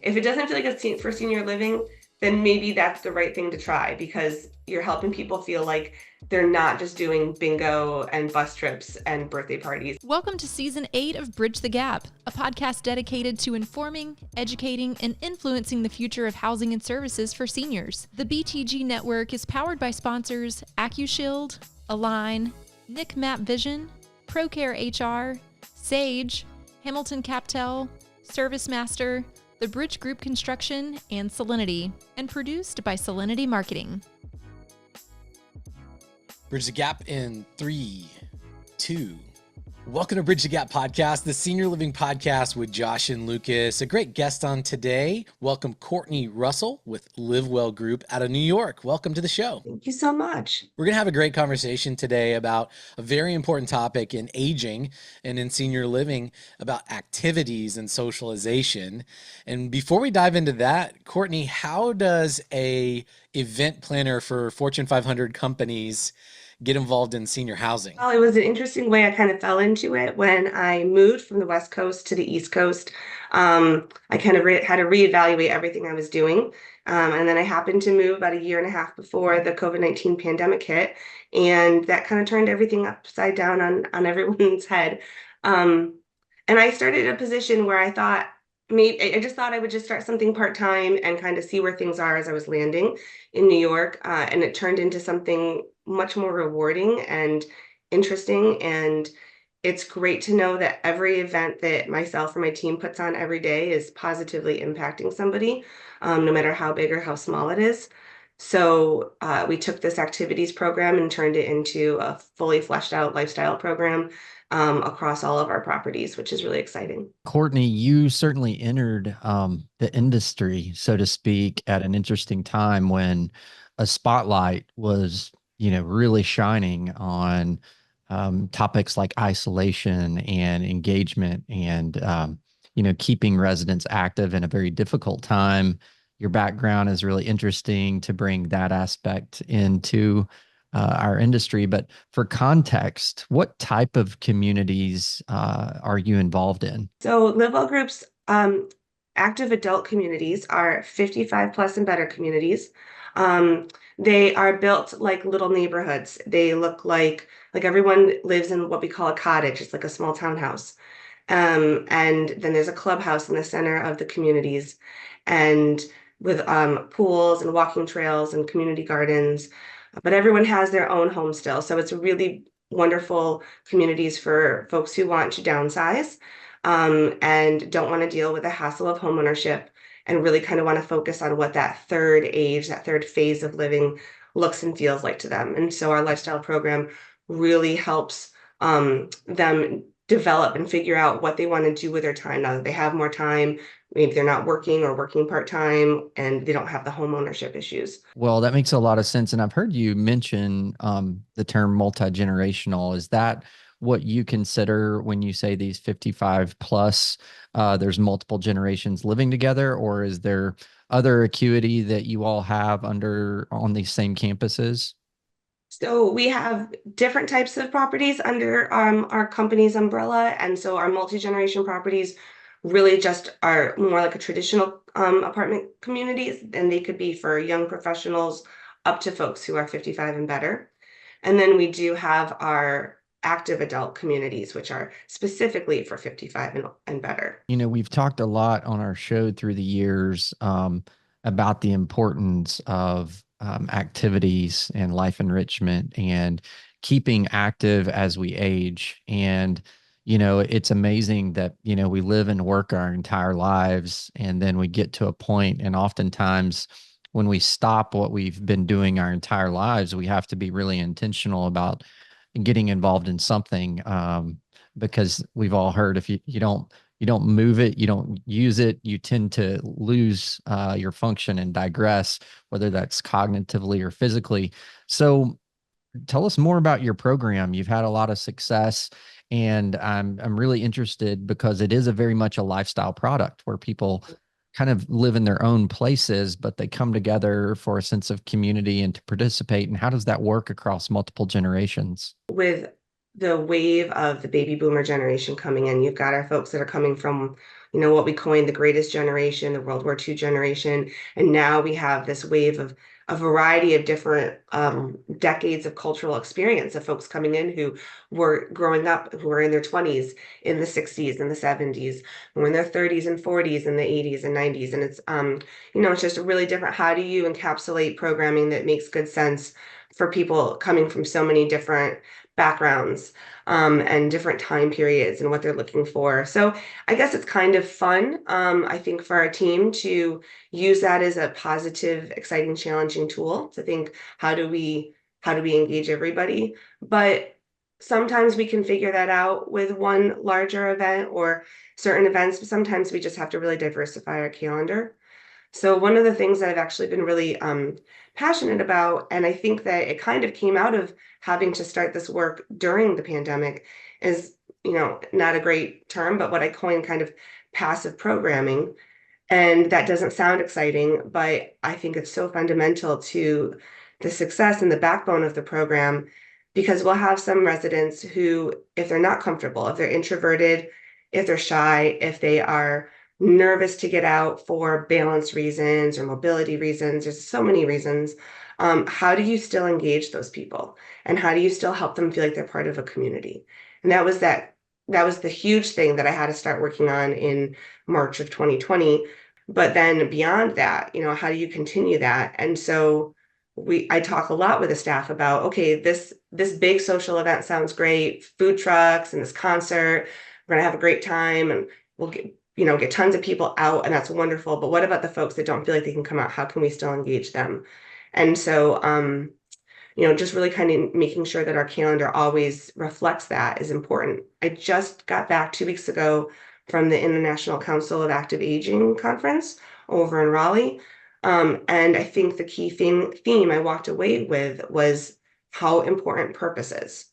If it doesn't feel like for senior living, then maybe that's the right thing to try because you're helping people feel like they're not just doing bingo and bus trips and birthday parties. Welcome to Season 8 of Bridge the Gap, a podcast dedicated to informing, educating, and influencing the future of housing and services for seniors. The BTG network is powered by sponsors AccuShield, Align, Nick Map Vision, ProCare HR, Sage, Hamilton Captel, ServiceMaster, the Bridge Group Construction, and Solinity, and produced by Solinity Marketing. Bridge the Gap in 3, 2. Welcome to Bridge the Gap podcast, the senior living podcast with Josh and Lucas. A great guest on today. Welcome Courtney Russell with LiveWell Group out of New York. Welcome to the show. Thank you so much. We're going to have a great conversation today about a very important topic in aging and in senior living, about activities and socialization. And before we dive into that, Courtney, how does a event planner for Fortune 500 companies get involved in senior housing? Well, it was an interesting way I kind of fell into it when I moved from the West Coast to the East Coast. I kind of had to reevaluate everything I was doing. And then I happened to move about a year and a half before the COVID-19 pandemic hit. And that kind of turned everything upside down on everyone's head. And I started a position where I thought, I just thought I would just start something part-time and kind of see where things are as I was landing in New York. And it turned into something much more rewarding and interesting. And it's great to know that every event that myself or my team puts on every day is positively impacting somebody, no matter how big or how small it is. So we took this activities program and turned it into a fully fleshed out lifestyle program across all of our properties, which is really exciting. Courtney, you certainly entered the industry, so to speak, at an interesting time when a spotlight was, really shining on topics like isolation and engagement and, keeping residents active in a very difficult time. Your background is really interesting to bring that aspect into our industry. But for context, what type of communities are you involved in? So LiveWell Group's active adult communities are 55 plus and better communities. They are built like little neighborhoods. They look like everyone lives in what we call a cottage. It's like a small townhouse. And then there's a clubhouse in the center of the communities, and with pools and walking trails and community gardens. But everyone has their own home still. So it's really wonderful communities for folks who want to downsize and don't want to deal with the hassle of homeownership and really kind of want to focus on what that third age, that third phase of living looks and feels like to them. And so our lifestyle program really helps them develop and figure out what they want to do with their time now that they have more time. Maybe they're not working or working part-time and they don't have the home ownership issues. Well, that makes a lot of sense. And I've heard you mention the term multi-generational. Is that what you consider when you say these 55 plus, there's multiple generations living together, or is there other acuity that you all have on these same campuses? So we have different types of properties under our company's umbrella. And so our multi-generation properties really just are more like a traditional apartment communities, and they could be for young professionals up to folks who are 55 and better. And then we do have our active adult communities, which are specifically for 55 and better. We've talked a lot on our show through the years about the importance of activities and life enrichment and keeping active as we age. And, it's amazing that, we live and work our entire lives, and then we get to a point, and oftentimes when we stop what we've been doing our entire lives, we have to be really intentional about getting involved in something, because we've all heard if you don't move it, you don't use it, you tend to lose your function and digress, whether that's cognitively or physically. So tell us more about your program. You've had a lot of success, and I'm really interested because it is a very much a lifestyle product where people kind of live in their own places, but they come together for a sense of community and to participate. And how does that work across multiple generations? With the wave of the baby boomer generation coming in. You've got our folks that are coming from, what we coined the greatest generation, the World War II generation. And now we have this wave of a variety of different decades of cultural experience of folks coming in who were growing up, who were in their 20s, in the 60s and the 70s, who were in their 30s and 40s and the 80s and 90s. And it's just really different. How do you encapsulate programming that makes good sense for people coming from so many different backgrounds and different time periods and what they're looking for. So I guess it's kind of fun, I think, for our team to use that as a positive, exciting, challenging tool to think, how do we engage everybody? But sometimes we can figure that out with one larger event or certain events, but sometimes we just have to really diversify our calendar. So one of the things that I've actually been really passionate about, and I think that it kind of came out of having to start this work during the pandemic, is, not a great term, but what I coined kind of passive programming. And that doesn't sound exciting, but I think it's so fundamental to the success and the backbone of the program, because we'll have some residents who, if they're not comfortable, if they're introverted, if they're shy, if they are nervous to get out for balance reasons or mobility reasons, there's so many reasons. How do you still engage those people? And how do you still help them feel like they're part of a community? And that was the huge thing that I had to start working on in March of 2020. But then beyond that, how do you continue that? And so I talk a lot with the staff about, okay, this big social event sounds great, food trucks and this concert, we're gonna have a great time and we'll get tons of people out, and that's wonderful. But what about the folks that don't feel like they can come out? How can we still engage them? And so just really kind of making sure that our calendar always reflects that is important. I just got back 2 weeks ago from the International Council of Active Aging conference over in Raleigh. And I think the key theme I walked away with was how important purpose is,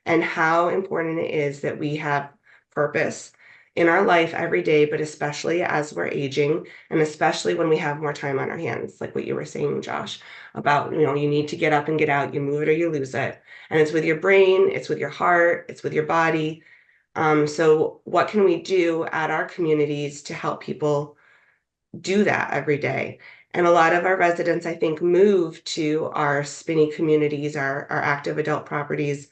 and how important it is that we have purpose in our life every day, but especially as we're aging, and especially when we have more time on our hands, like what you were saying, Josh, about, you need to get up and get out, you move it or you lose it. And it's with your brain, it's with your heart, it's with your body. So what can we do at our communities to help people do that every day? And a lot of our residents, I think, move to our Spinney communities, our active adult properties,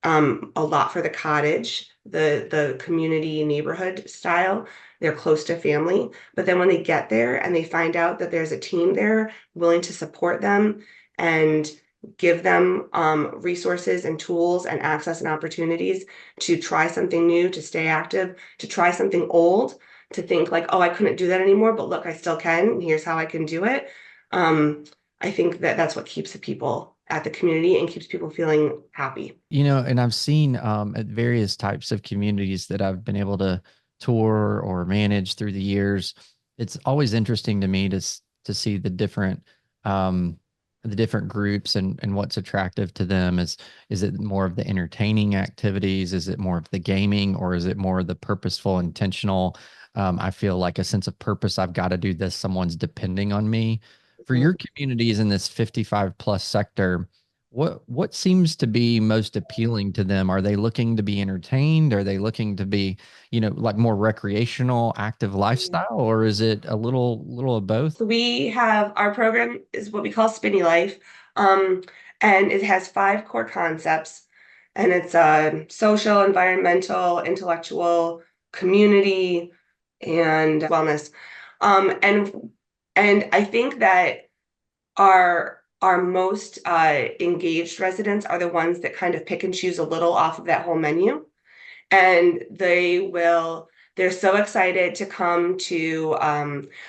a lot for the cottage, the community neighborhood style. They're close to family. But then when they get there and they find out that there's a team there willing to support them and give them resources and tools and access and opportunities to try something new, to stay active, to try something old, to think like, oh, I couldn't do that anymore, but look, I still can. Here's how I can do it. I think that that's what keeps the people at the community and keeps people feeling happy. And I've seen at various types of communities that I've been able to tour or manage through the years. It's always interesting to me to see the different groups and what's attractive to them. Is it more of the entertaining activities? Is it more of the gaming, or is it more of the purposeful, intentional? I feel like a sense of purpose. I've got to do this. Someone's depending on me. For your communities in this 55 plus sector, what seems to be most appealing to them? Are they looking to be entertained? Are they looking to be, like more recreational, active lifestyle, or is it a little of both? So we have our program is what we call Spinney Life, and it has 5 core concepts, and it's social, environmental, intellectual, community, and wellness. And I think that our most engaged residents are the ones that kind of pick and choose a little off of that whole menu. And they're so excited to come to,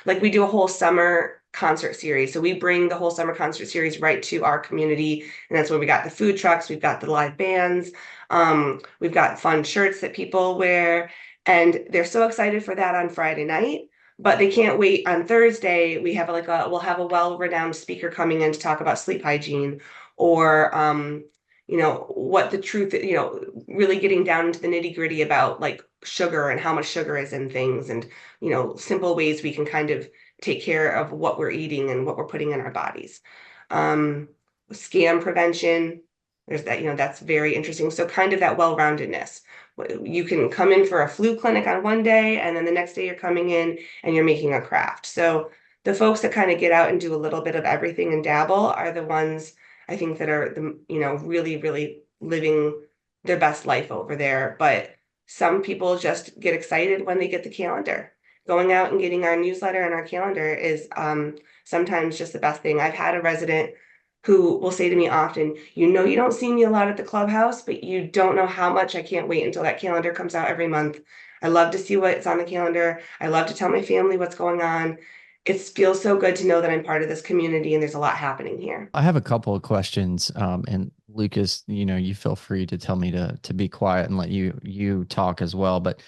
like, we do a whole summer concert series. So we bring the whole summer concert series right to our community. And that's where we got the food trucks, we've got the live bands, we've got fun shirts that people wear. And they're so excited for that on Friday night. But they can't wait on Thursday. We'll have a well-renowned speaker coming in to talk about sleep hygiene, or what the truth, really getting down into the nitty-gritty about like sugar and how much sugar is in things, and simple ways we can kind of take care of what we're eating and what we're putting in our bodies. Scam prevention, There's that, that's very interesting. So kind of that well-roundedness. You can come in for a flu clinic on one day, and then the next day you're coming in and you're making a craft. So the folks that kind of get out and do a little bit of everything and dabble are the ones I think that are the, really, really living their best life over there. But some people just get excited when they get the calendar. Going out and getting our newsletter and our calendar is sometimes just the best thing. I've had a resident who will say to me often, you don't see me a lot at the clubhouse, but you don't know how much I can't wait until that calendar comes out every month. I love to see what's on the calendar. I love to tell my family what's going on. It feels so good to know that I'm part of this community and there's a lot happening here. I have a couple of questions. And Lucas, you feel free to tell me to be quiet and let you talk as well. But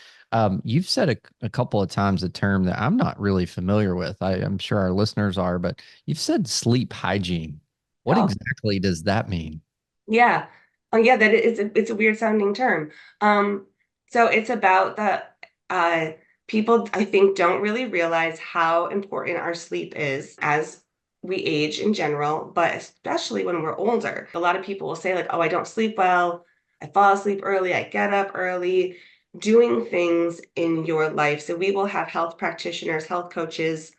you've said a couple of times a term that I'm not really familiar with. I'm sure our listeners are, but you've said sleep hygiene. What Oh, exactly does that mean? yeah. Oh, yeah, that it's a weird sounding term. So it's about the people I think don't really realize how important our sleep is as we age in general, but especially when we're older. A lot of people will say like, "Oh, I don't sleep well. I fall asleep early, I get up early." Doing things in your life. So we will have health practitioners, health coaches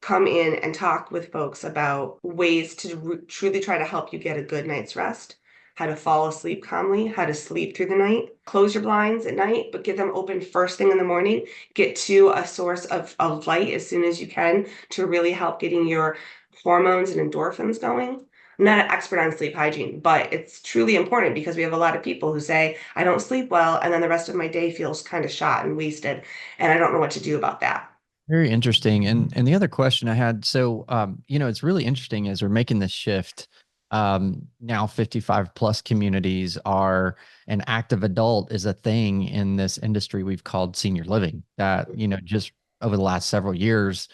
come in and talk with folks about ways to truly try to help you get a good night's rest, how to fall asleep calmly, how to sleep through the night. Close your blinds at night, but get them open first thing in the morning. Get to a source of light as soon as you can to really help getting your hormones and endorphins going. I'm not an expert on sleep hygiene, but it's truly important because we have a lot of people who say, I don't sleep well, and then the rest of my day feels kind of shot and wasted, and I don't know what to do about that. Very interesting. And the other question I had, so it's really interesting as we're making this shift. Now 55 plus communities are an active adult is a thing in this industry we've called senior living. That, just over the last several years,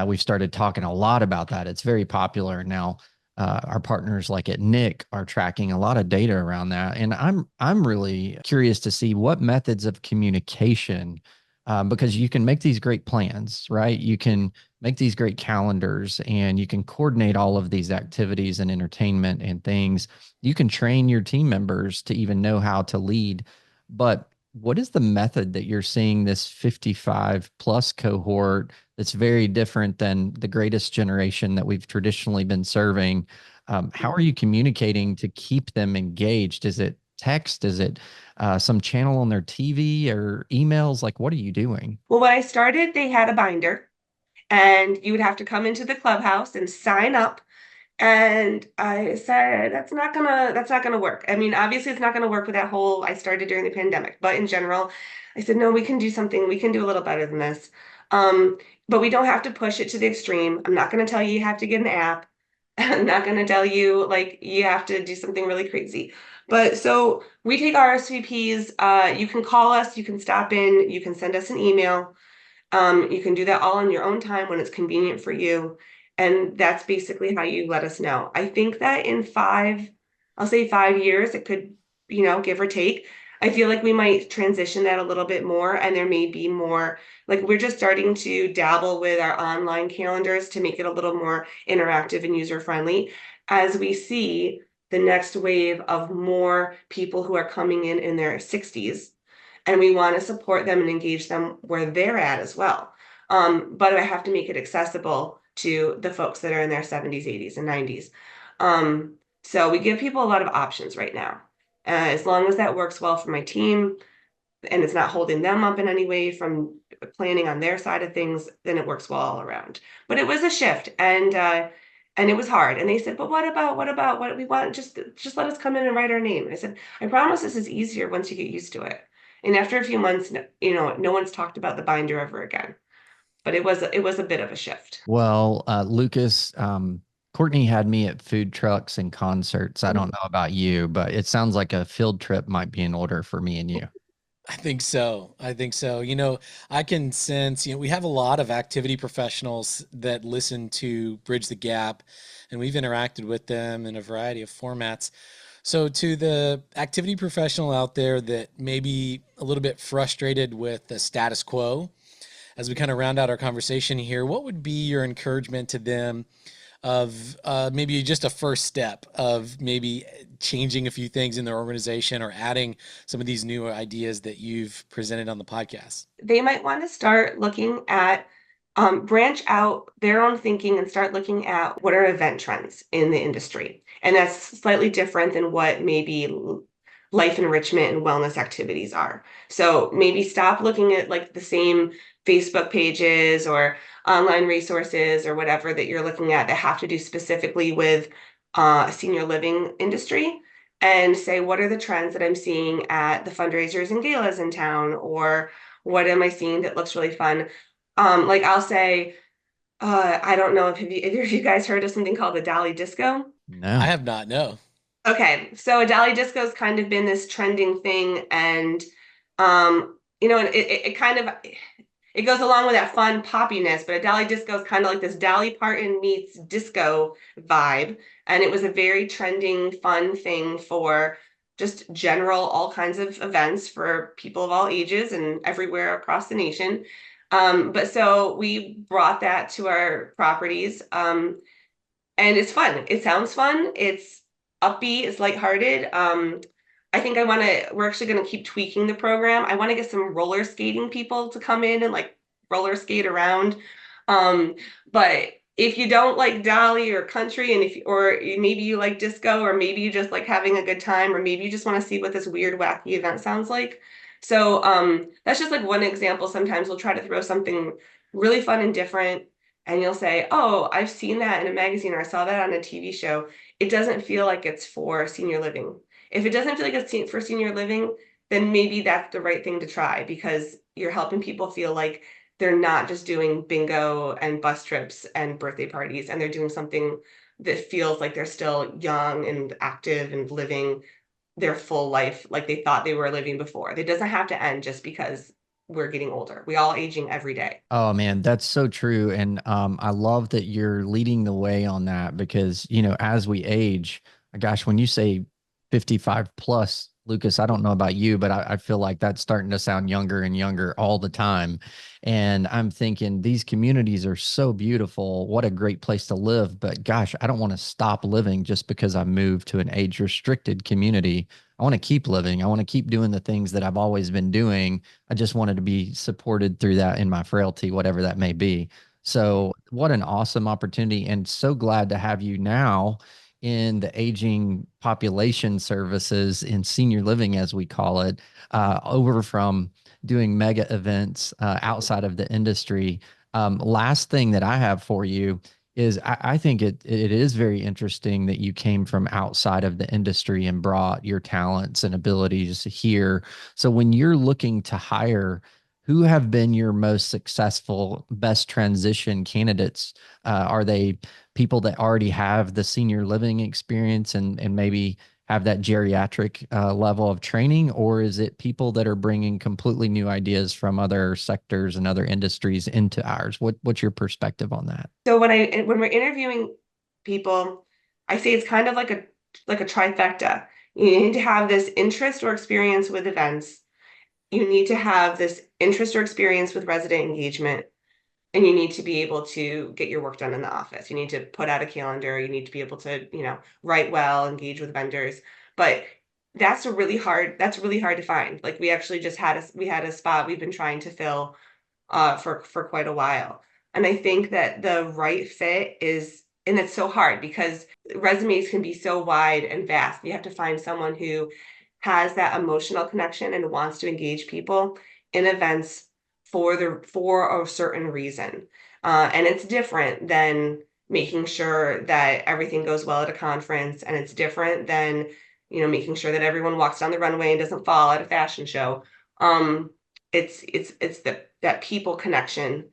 we've started talking a lot about that. It's very popular now. Our partners like at Nick are tracking a lot of data around that. And I'm really curious to see what methods of communication, because you can make these great plans, right? You can make these great calendars and you can coordinate all of these activities and entertainment and things. You can train your team members to even know how to lead. But what is the method that you're seeing this 55 plus cohort that's very different than the greatest generation that we've traditionally been serving? How are you communicating to keep them engaged? Is it text? Is it some channel on their TV or emails? Like, what are you doing? Well, when I started, they had a binder, and you would have to come into the clubhouse and sign up. And I said, that's not gonna work. I mean, obviously it's not gonna work with that whole, I started during the pandemic, but in general, I said, no, we can do something, we can do a little better than this. Um, but we don't have to push it to the extreme. I'm not gonna tell you you have to get an app. I'm not gonna tell you like you have to do something really crazy. But so we take RSVPs. You can call us, you can stop in, you can send us an email. You can do that all on your own time when it's convenient for you. And that's basically how you let us know. I think that in I'll say 5 years, it could, give or take. I feel like we might transition that a little bit more, and there may be more, like we're just starting to dabble with our online calendars to make it a little more interactive and user friendly as we see the next wave of more people who are coming in their 60s, and we want to support them and engage them where they're at as well. But I have to make it accessible to the folks that are in their 70s, 80s, and 90s. So we give people a lot of options right now. As long as that works well for my team and it's not holding them up in any way from planning on their side of things, then it works well all around. But it was a shift, and it was hard. And they said, "But what we want? Just let us come in and write our name." And I said, "I promise this is easier once you get used to it." And after a few months, no one's talked about the binder ever again. But it was a bit of a shift. Well, Lucas, Courtney had me at food trucks and concerts. I don't know about you, but it sounds like a field trip might be in order for me and you. I think so. I think so. I can sense, we have a lot of activity professionals that listen to Bridge the Gap, and we've interacted with them in a variety of formats. So to the activity professional out there that may be a little bit frustrated with the status quo, as we kind of round out our conversation here, what would be your encouragement to them of maybe just a first step of maybe changing a few things in their organization or adding some of these new ideas that you've presented on the podcast? They might want to start looking at branch out their own thinking and start looking at what are event trends in the industry. And that's slightly different than what maybe life enrichment and wellness activities are. So maybe stop looking at like the same Facebook pages or online resources or whatever that you're looking at that have to do specifically with senior living industry, and say, what are the trends that I'm seeing at the fundraisers and galas in town, or what am I seeing that looks really fun? Like I'll say, I don't know if either of you guys heard of something called the Dolly Disco. I No. have not, no. Okay, so a Dolly Disco's kind of been this trending thing, and and it kind of it goes along with that fun poppiness, but a Dolly Disco is kind of like this Dolly Parton meets disco vibe, and it was a very trending, fun thing for just general all kinds of events for people of all ages and everywhere across the nation. But so we brought that to our properties. And it's fun. It sounds fun. It's upbeat. It's lighthearted. I think we're actually going to keep tweaking the program. I want to get some roller skating people to come in and like roller skate around. Um, but if you don't like Dolly or country, and maybe you like disco, or maybe you just like having a good time, or maybe you just want to see what this weird, wacky event sounds like. So that's just like one example. Sometimes we'll try to throw something really fun and different, and you'll say, "Oh, I've seen that in a magazine, or I saw that on a TV show." It doesn't feel like it's for senior living. If it doesn't feel like it's for senior living, then maybe that's the right thing to try, because you're helping people feel like they're not just doing bingo and bus trips and birthday parties, and they're doing something that feels like they're still young and active and living their full life like they thought they were living before. It doesn't have to end just because we're getting older. We all aging every day. Oh man, that's so true. And I love that you're leading the way on that because, as we age, gosh, when you say 55 plus, Lucas, I don't know about you, but I feel like that's starting to sound younger and younger all the time. And I'm thinking these communities are so beautiful. What a great place to live. But gosh, I don't want to stop living just because I moved to an age restricted community. I want to keep living. I want to keep doing the things that I've always been doing. I just wanted to be supported through that in my frailty, whatever that may be. So, what an awesome opportunity, and so glad to have you now in the aging population services in senior living, as we call it, over from doing mega events outside of the industry. Last thing that I have for you is I think it is very interesting that you came from outside of the industry and brought your talents and abilities here. So when you're looking to hire, who have been your most successful, best transition candidates? Are they people that already have the senior living experience and maybe have that geriatric level of training, or is it people that are bringing completely new ideas from other sectors and other industries into ours? What's your perspective on that? So when we're interviewing people, I say it's kind of like a trifecta. You need to have this interest or experience with events. You need to have this interest or experience with resident engagement, and you need to be able to get your work done in the office. You need to put out a calendar. You need to be able to, write well, engage with vendors. But that's really hard to find. Like we actually just we had a spot we've been trying to fill for quite a while. And I think that the right fit is, and it's so hard because resumes can be so wide and vast. You have to find someone who has that emotional connection and wants to engage people in events for a certain reason. And it's different than making sure that everything goes well at a conference, and it's different than making sure that everyone walks down the runway and doesn't fall at a fashion show. Um, it's that people connection.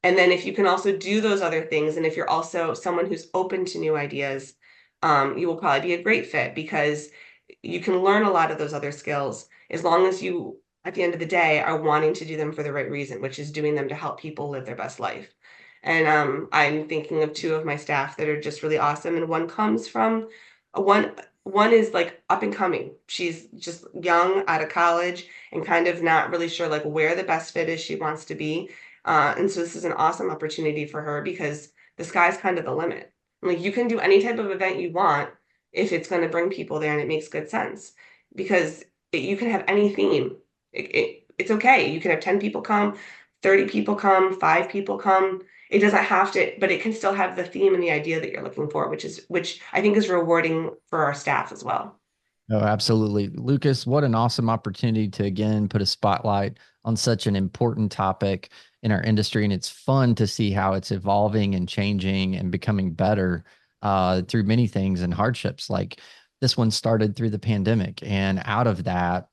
And then if you can also do those other things, and if you're also someone who's open to new ideas, you will probably be a great fit, because you can learn a lot of those other skills as long as you, at the end of the day, are wanting to do them for the right reason, which is doing them to help people live their best life. And I'm thinking of two of my staff that are just really awesome, and one comes from one is like up and coming. She's just young out of college and kind of not really sure like where the best fit is she wants to be. And so this is an awesome opportunity for her, because the sky's kind of the limit. Like you can do any type of event you want if it's going to bring people there and it makes good sense because you can have any theme. It's okay. You can have 10 people come, 30 people come, 5 people come. It doesn't have to, but it can still have the theme and the idea that you're looking for, which I think is rewarding for our staff as well. Oh, absolutely. Lucas, what an awesome opportunity to again put a spotlight on such an important topic in our industry. And it's fun to see how it's evolving and changing and becoming better through many things and hardships. Like this one started through the pandemic, and out of that,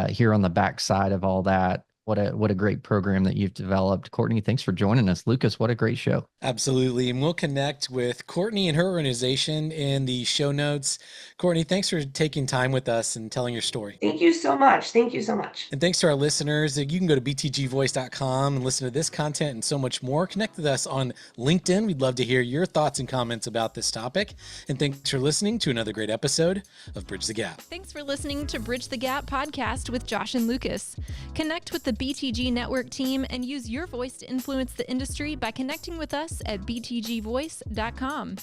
here on the backside of all that, what a great program that you've developed. Courtney, thanks for joining us. Lucas, what a great show. Absolutely. And we'll connect with Courtney and her organization in the show notes. Courtney, thanks for taking time with us and telling your story. Thank you so much. Thank you so much. And thanks to our listeners. You can go to btgvoice.com and listen to this content and so much more. Connect with us on LinkedIn. We'd love to hear your thoughts and comments about this topic. And thanks for listening to another great episode of Bridge the Gap. Thanks for listening to Bridge the Gap podcast with Josh and Lucas. Connect with the BTG Network team and use your voice to influence the industry by connecting with us at btgvoice.com.